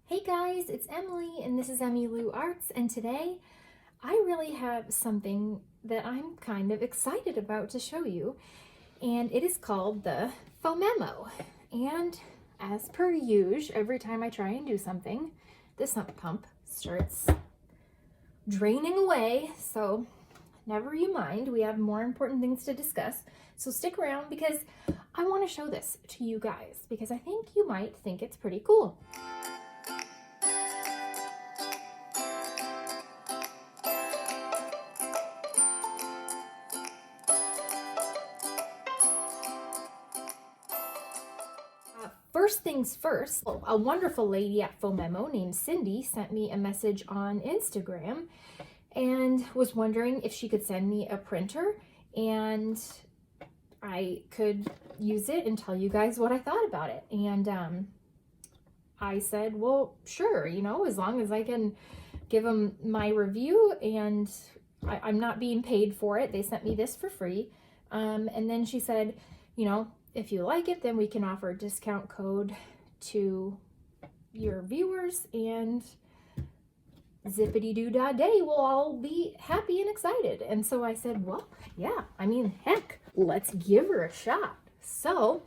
Hey guys, it's Emily and this is EmiLou.Arts, and today I really have something that I'm kind of excited about to show you, and it is called the Phomemo. And as per usual, every time I try and do something, the sump pump starts draining away, so never you mind, we have more important things to discuss. So stick around because I want to show this to you guys because I think you might think it's pretty cool. First things first, a wonderful lady at Phomemo named Cindy sent me a message on Instagram and was wondering if she could send me a printer and I could use it and tell you guys what I thought about it. And I said, well, sure, as long as I can give them my review and I'm not being paid for it. They sent me this for free. And then she said, if you like it, then we can offer a discount code to your viewers and zippity-doo-dah-day, we'll all be happy and excited. And so I said, well, yeah, heck, let's give her a shot. So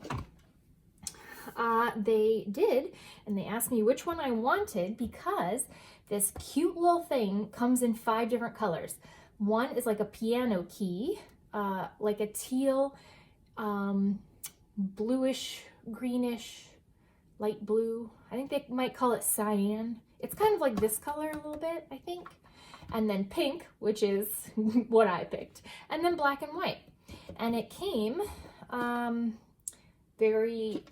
they did, and they asked me which one I wanted because this cute little thing comes in 5 different colors. One is like a piano key, like a teal, bluish, greenish, light blue. I think they might call it cyan. It's kind of like this color a little bit, I think. And then pink, which is what I picked. And then black and white. And it came very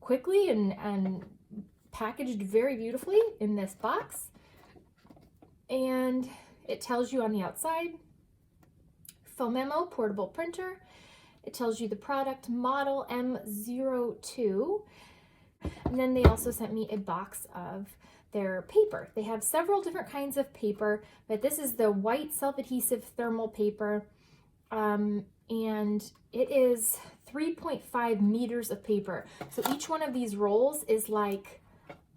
quickly and packaged very beautifully in this box. And it tells you on the outside, Phomemo portable printer. It tells you the product, model M02. And then they also sent me a box of their paper. They have several different kinds of paper, but this is the white self-adhesive thermal paper. And it is 3.5 meters of paper. So each one of these rolls is like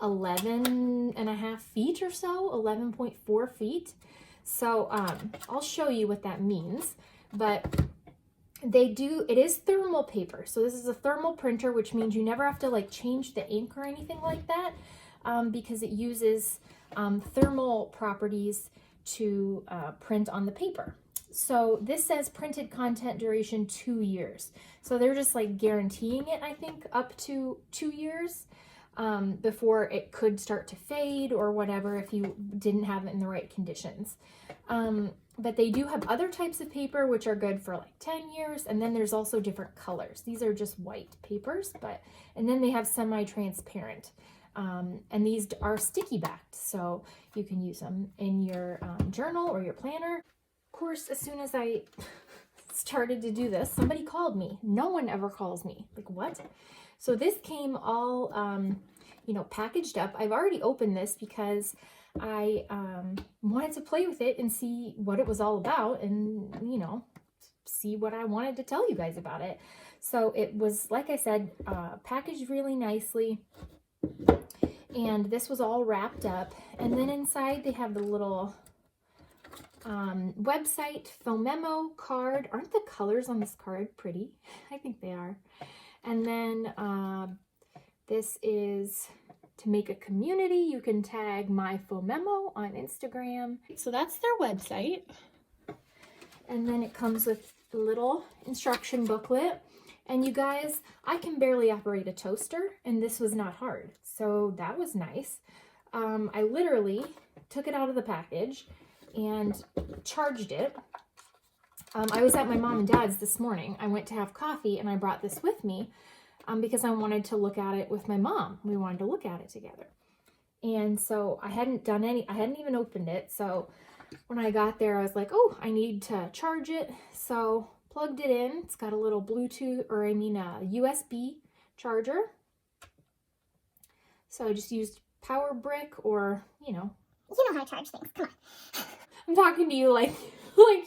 11.5 feet or so, 11.4 feet. So I'll show you what that means, but it is thermal paper. So this is a thermal printer, which means you never have to like change the ink or anything like that because it uses thermal properties to print on the paper. So this says printed content duration 2 years. So they're just like guaranteeing it, I think, up to 2 years before it could start to fade or whatever if you didn't have it in the right conditions. But they do have other types of paper which are good for like 10 years, and then there's also different colors. These are just white papers, and then they have semi-transparent. And these are sticky backed, so you can use them in your journal or your planner. Of course, as soon as I started to do this, somebody called me. No one ever calls me. Like, what? So this came all, packaged up. I've already opened this because I wanted to play with it and see what it was all about and, see what I wanted to tell you guys about it. So it was, like I said, packaged really nicely. And this was all wrapped up. And then inside they have the little website, Phomemo card. Aren't the colors on this card pretty? I think they are. And then this is to make a community. You can tag my Phomemo on Instagram. So that's their website. And then it comes with a little instruction booklet. And you guys, I can barely operate a toaster, and this was not hard. So that was nice. I literally took it out of the package and charged it. I was at my mom and dad's this morning. I went to have coffee and I brought this with me because I wanted to look at it with my mom. We wanted to look at it together. And so I hadn't even opened it. So when I got there, I was like, oh, I need to charge it. So plugged it in. It's got a little Bluetooth, a USB charger. So I just used power brick or, You know how to charge things. Come on. I'm talking to you like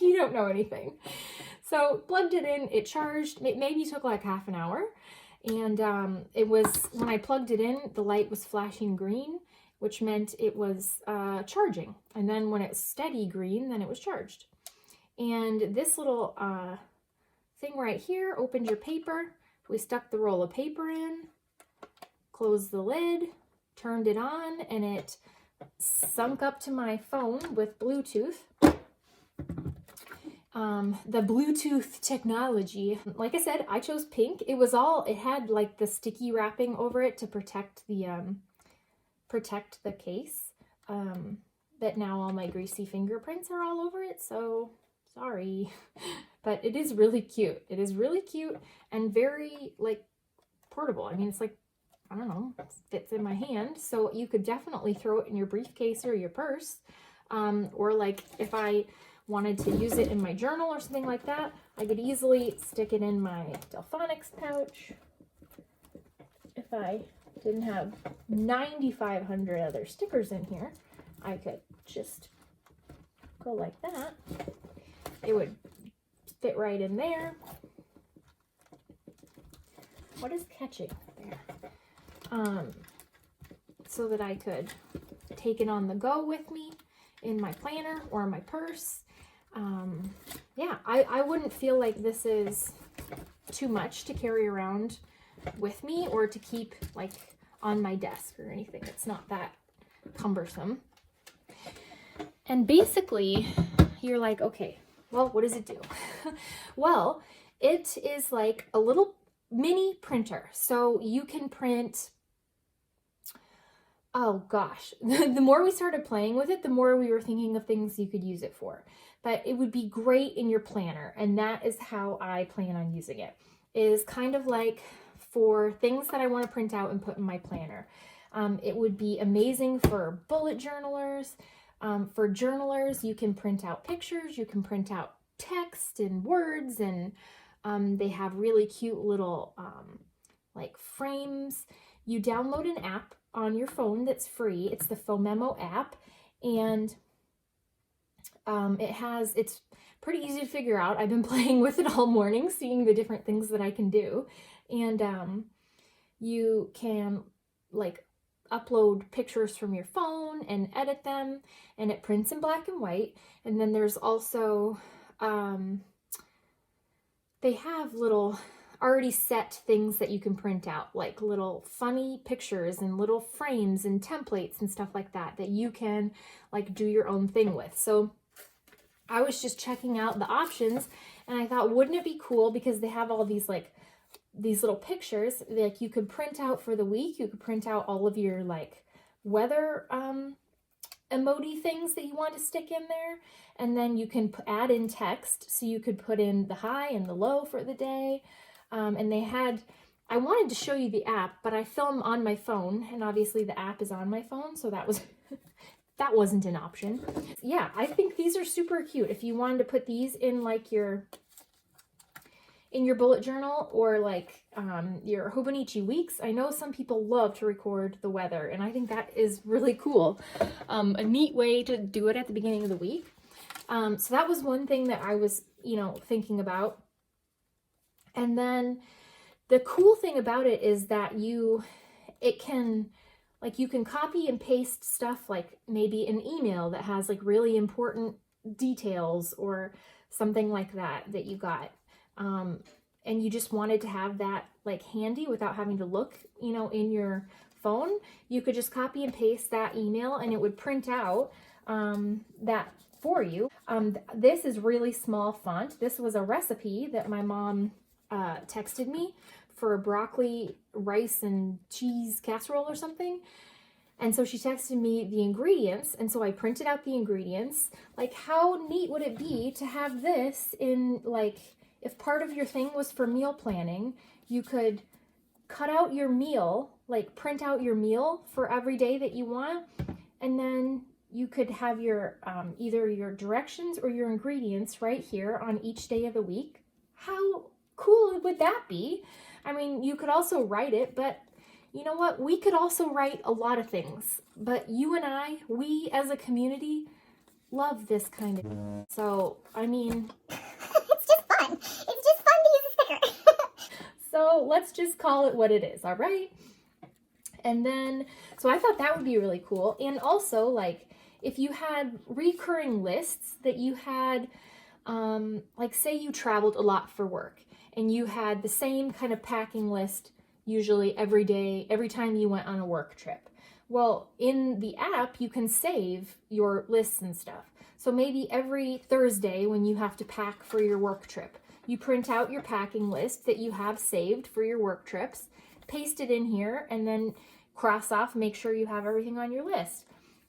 you don't know anything. So plugged it in, it charged, it maybe took like half an hour. And it was, when I plugged it in, the light was flashing green which meant it was charging. And then when it's steady green, then it was charged. And this little thing right here opened your paper. We stuck the roll of paper in, closed the lid, turned it on, and it sunk up to my phone with Bluetooth. The Bluetooth technology. Like I said, I chose pink. It had like the sticky wrapping over it to protect the case. But now all my greasy fingerprints are all over it, so sorry. But it is really cute. It is really cute and very like portable. I mean, it's like, I don't know, it fits in my hand, so you could definitely throw it in your briefcase or your purse. Or like if I wanted to use it in my journal or something like that, I could easily stick it in my Delphonics pouch. If I didn't have 9,500 other stickers in here, I could just go like that. It would fit right in there. What is catching there? So that I could take it on the go with me in my planner or my purse. Yeah, I wouldn't feel like this is too much to carry around with me or to keep like on my desk or anything. It's not that cumbersome. And basically you're like, okay, well, what does it do? Well, it is like a little mini printer. So you can print, oh gosh, the more we started playing with it, the more we were thinking of things you could use it for. But it would be great in your planner, and that is how I plan on using it. It is kind of like for things that I want to print out and put in my planner. It would be amazing for bullet journalers. For journalers, you can print out pictures, you can print out text and words, and they have really cute little like frames. You download an app on your phone that's free. It's the Phomemo app, and it's pretty easy to figure out. I've been playing with it all morning, seeing the different things that I can do, and you can like upload pictures from your phone and edit them, and it prints in black and white. And then there's also they have little already set things that you can print out, like little funny pictures and little frames and templates and stuff like that that you can like do your own thing with. So I was just checking out the options, and I thought, wouldn't it be cool, because they have all these like these little pictures like you could print out for the week. You could print out all of your like weather emoji things that you want to stick in there, and then you can add in text, so you could put in the high and the low for the day. And they had, I wanted to show you the app, but I film on my phone, and obviously the app is on my phone, so that was that wasn't an option. Yeah, I think these are super cute. If you wanted to put these in like your bullet journal, or like your Hobonichi weeks. I know some people love to record the weather, and I think that is really cool. A neat way to do it at the beginning of the week. So that was one thing that I was, thinking about. And then the cool thing about it is that you can copy and paste stuff, like maybe an email that has like really important details or something like that you got. And you just wanted to have that like handy without having to look, in your phone. You could just copy and paste that email, and it would print out that for you. This is really small font. This was a recipe that my mom texted me for a broccoli, rice, and cheese casserole or something. And so she texted me the ingredients, and so I printed out the ingredients. Like, how neat would it be to have this in, like, if part of your thing was for meal planning, you could cut out your meal, like print out your meal for every day that you want, and then you could have your either your directions or your ingredients right here on each day of the week. How cool would that be? I mean, you could also write it, but you know what? We could also write a lot of things, but you and we as a community love this kind of. So, I mean, It's just fun. It's just fun to use a sticker. so let's just call it what it is, all right? And then, so I thought that would be really cool. And also, like, if you had recurring lists that you had, like, say you traveled a lot for work and you had the same kind of packing list usually every day, every time you went on a work trip. Well, in the app, you can save your lists and stuff. So maybe every Thursday when you have to pack for your work trip, you print out your packing list that you have saved for your work trips, paste it in here, and then cross off, make sure you have everything on your list.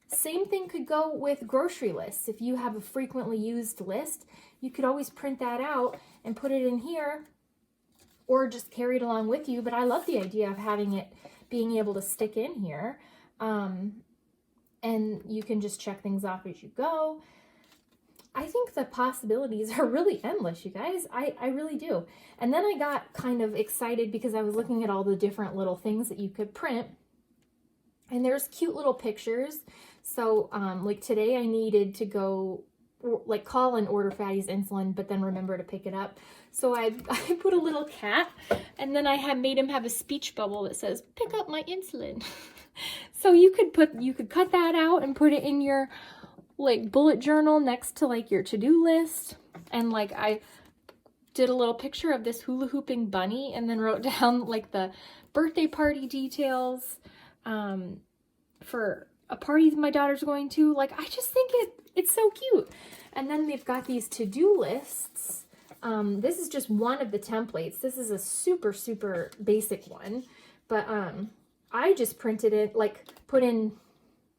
Same thing could go with grocery lists. If you have a frequently used list, you could always print that out and put it in here or just carry it along with you. But I love the idea of having it being able to stick in here. And you can just check things off as you go. I think the possibilities are really endless, you guys. I really do. And then I got kind of excited because I was looking at all the different little things that you could print. And there's cute little pictures. So like today I needed to go like call and order Fatty's insulin, but then remember to pick it up. So I put a little cat, and then I had made him have a speech bubble that says, "Pick up my insulin." So you could cut that out and put it in your like bullet journal next to like your to-do list. And like I did a little picture of this hula hooping bunny and then wrote down like the birthday party details for a party that my daughter's going to. Like, I just think it's so cute. And then they've got these to-do lists. This is just one of the templates. This is a super, super basic one. But I just printed it, like put in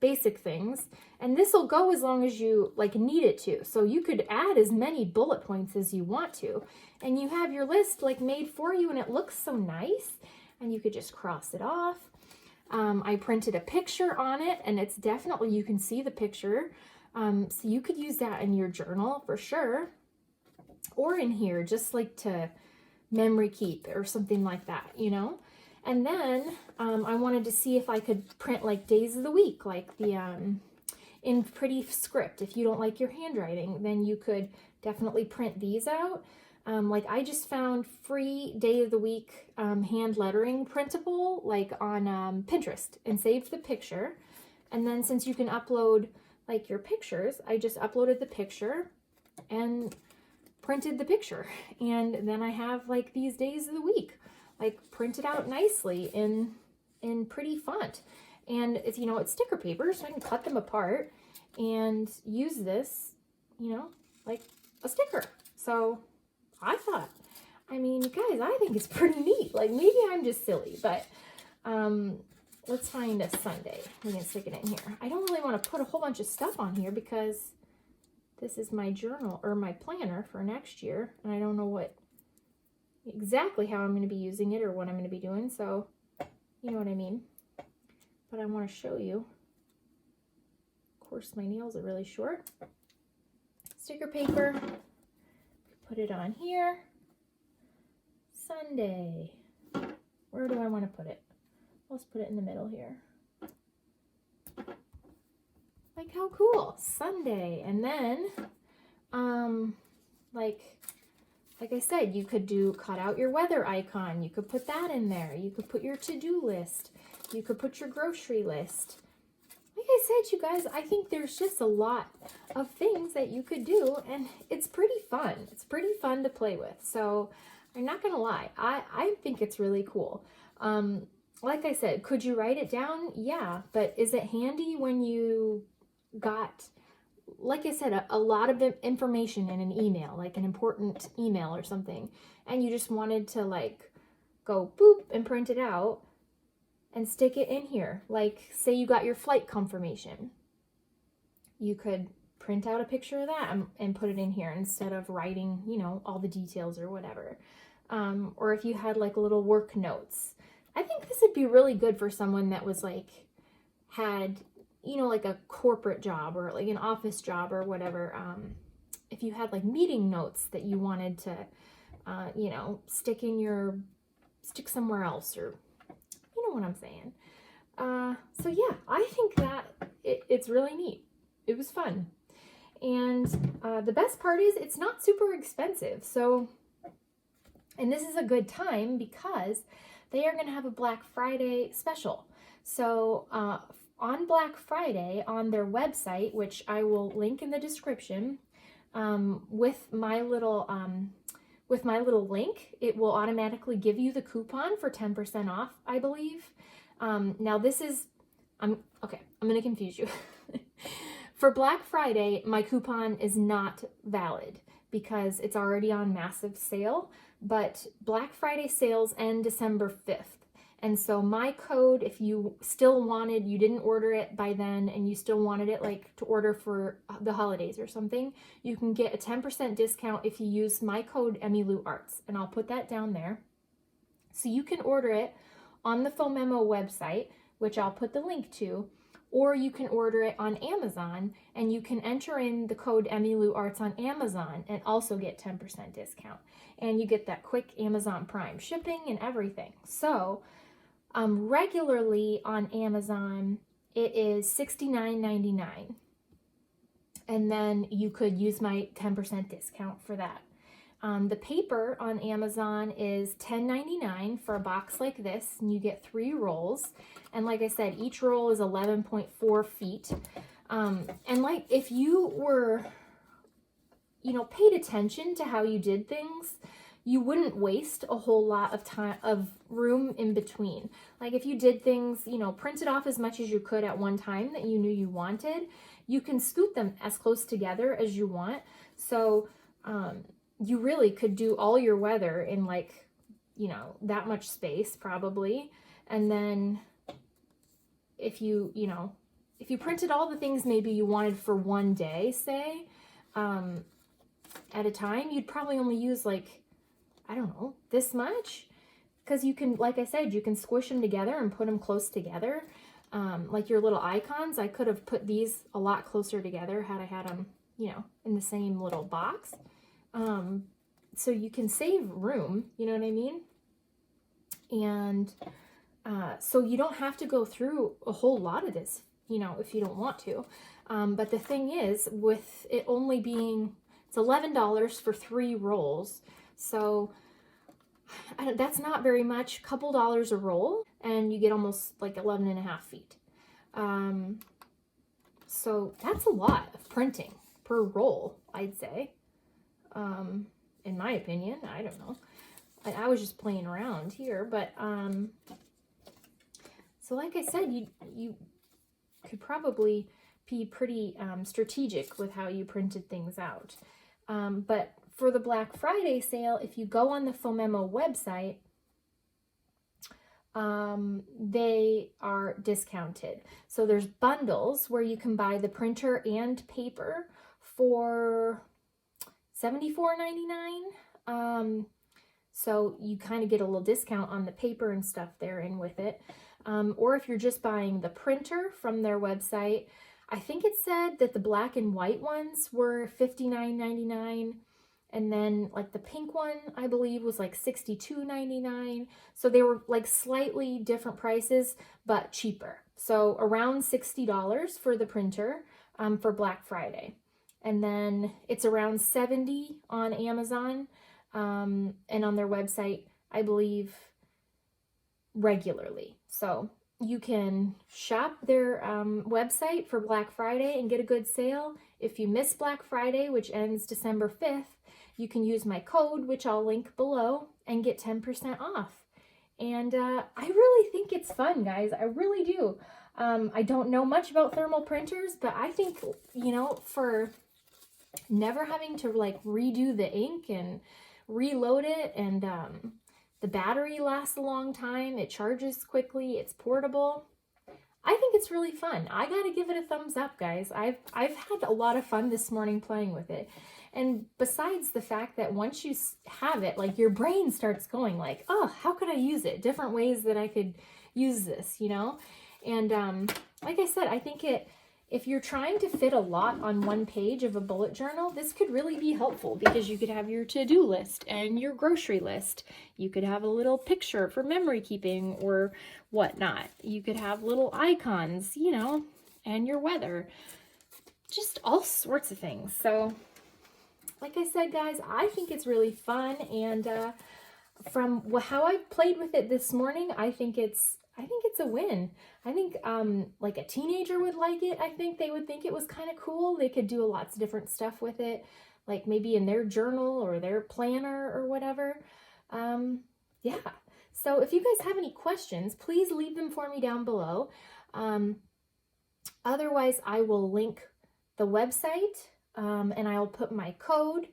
basic things. And this will go as long as you like need it to. So you could add as many bullet points as you want to. And you have your list like made for you and it looks so nice. And you could just cross it off. I printed a picture on it and it's definitely, you can see the picture. So you could use that in your journal for sure. Or in here, just like to memory keep or something like that, you know? And then I wanted to see if I could print like days of the week, like the in pretty script. If you don't like your handwriting, then you could definitely print these out. Like I just found free day of the week hand lettering printable like on Pinterest and saved the picture. And then since you can upload like your pictures, I just uploaded the picture and printed the picture. And then I have like these days of the week like printed out nicely in pretty font. And it's, you know, it's sticker paper, so I can cut them apart and use this, you know, like a sticker. So I thought, I mean, guys, I think it's pretty neat. Like maybe I'm just silly, but let's find a Sunday. We can stick it in here. I don't really want to put a whole bunch of stuff on here because this is my journal or my planner for next year. And I don't know exactly how I'm going to be using it or what I'm going to be doing. So you know what I mean. But I want to show you. Of course, my nails are really short. Sticker paper. Put it on here. Sunday. Where do I want to put it? Let's put it in the middle here. Like how cool. Sunday. And then, like I said, you could cut out your weather icon. You could put that in there. You could put your to-do list. You could put your grocery list. Like I said, you guys, I think there's just a lot of things that you could do, and it's pretty fun. It's pretty fun to play with. So I'm not going to lie. I think it's really cool. Like I said, could you write it down? Yeah, but is it handy when you got, like I said, a lot of information in an email, like an important email or something, and you just wanted to like go boop and print it out and stick it in here. Like say you got your flight confirmation. You could print out a picture of that and put it in here instead of writing, you know, all the details or whatever. Or if you had like little work notes. I think this would be really good for someone that was like, had, you know, like a corporate job or like an office job or whatever. If you had like meeting notes that you wanted to, you know, stick somewhere else, or you know what I'm saying. So yeah, I think that it's really neat. It was fun. And the best part is it's not super expensive. So, and this is a good time because they are going to have a Black Friday special. So on Black Friday on their website, which I will link in the description, with my little link, it will automatically give you the coupon for 10% off, I believe. Now this is, I'm going to confuse you. For Black Friday, my coupon is not valid because it's already on massive sale, but Black Friday sales end December 5th. And so my code, if you still wanted, you didn't order it by then and you still wanted it like to order for the holidays or something, you can get a 10% discount if you use my code EmiLou.Arts, and I'll put that down there. So you can order it on the Phomemo website, which I'll put the link to, or you can order it on Amazon and you can enter in the code EmiLou.Arts on Amazon and also get 10% discount. And you get that quick Amazon Prime shipping and everything. So regularly on Amazon, it is $69.99. And then you could use my 10% discount for that. The paper on Amazon is $10.99 for a box like this, and you get 3 rolls. And like I said, each roll is 11.4 feet. And like if you were, paid attention to how you did things, you wouldn't waste a whole lot of time, of room in between. Like if you did things, printed off as much as you could at one time that you knew you wanted, you can scoot them as close together as you want. So you really could do all your weather in like, that much space probably. And then if you printed all the things maybe you wanted for one day, say, at a time, you'd probably only use like, I don't know, this much, because you can, like I said, you can squish them together and put them close together. Like your little icons, I could have put these a lot closer together had I had them, in the same little box. So you can save room, you know what I mean? And so you don't have to go through a whole lot of this, if you don't want to. But the thing is, with it only being, it's $11 for 3 rolls. So that's not very much, couple dollars a roll, and you get almost like 11.5 feet. So that's a lot of printing per roll, I'd say. In my opinion, I don't know. I was just playing around here, but so like I said, you could probably be pretty strategic with how you printed things out. But for the Black Friday sale, if you go on the Phomemo website, they are discounted. So there's bundles where you can buy the printer and paper for $74.99. So you kind of get a little discount on the paper and stuff there in with it. Or if you're just buying the printer from their website, I think it said that the black and white ones were $59.99. And then like the pink one, I believe, was like $62.99. So they were like slightly different prices, but cheaper. So around $60 for the printer for Black Friday. And then it's around $70 on Amazon and on their website, I believe, regularly. So you can shop their website for Black Friday and get a good sale. If you miss Black Friday, which ends December 5th, you can use my code, which I'll link below, and get 10% off. And I really think it's fun, guys. I really do. I don't know much about thermal printers, but I think, for never having to like redo the ink and reload it, and the battery lasts a long time, it charges quickly, it's portable. I think it's really fun. I gotta give it a thumbs up, guys. I've had a lot of fun this morning playing with it. And besides the fact that once you have it, like your brain starts going like, oh, how could I use it? Different ways that I could use this, And like I said, I think if you're trying to fit a lot on one page of a bullet journal, this could really be helpful because you could have your to-do list and your grocery list. You could have a little picture for memory keeping or whatnot. You could have little icons, and your weather. Just all sorts of things. So, like I said, guys, I think it's really fun. And from how I played with it this morning, I think it's I think it's a win. I think like a teenager would like it. I think they would think it was kind of cool. They could do lots of different stuff with it, like maybe in their journal or their planner or whatever. Yeah. So if you guys have any questions, please leave them for me down below. Otherwise, I will link the website and I'll put my code.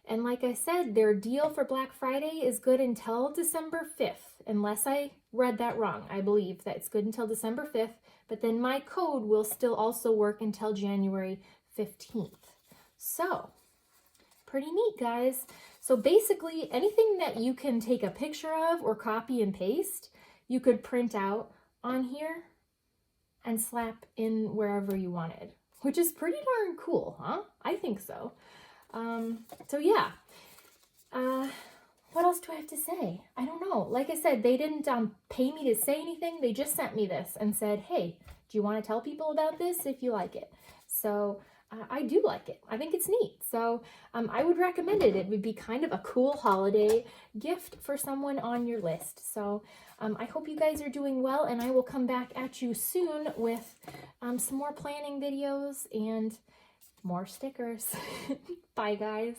And like I said, their deal for Black Friday is good until December 5th, unless I read that wrong. I believe that it's good until December 5th, but then my code will still also work until January 15th. So, pretty neat, guys. So basically, anything that you can take a picture of or copy and paste, you could print out on here and slap in wherever you wanted, which is pretty darn cool, huh? I think so. So yeah, what else do I have to say? I don't know. Like I said, they didn't pay me to say anything. They just sent me this and said, hey, do you want to tell people about this if you like it? So I do like it. I think it's neat. So I would recommend it. It would be kind of a cool holiday gift for someone on your list. So I hope you guys are doing well, and I will come back at you soon with some more planning videos and more stickers. Bye, guys.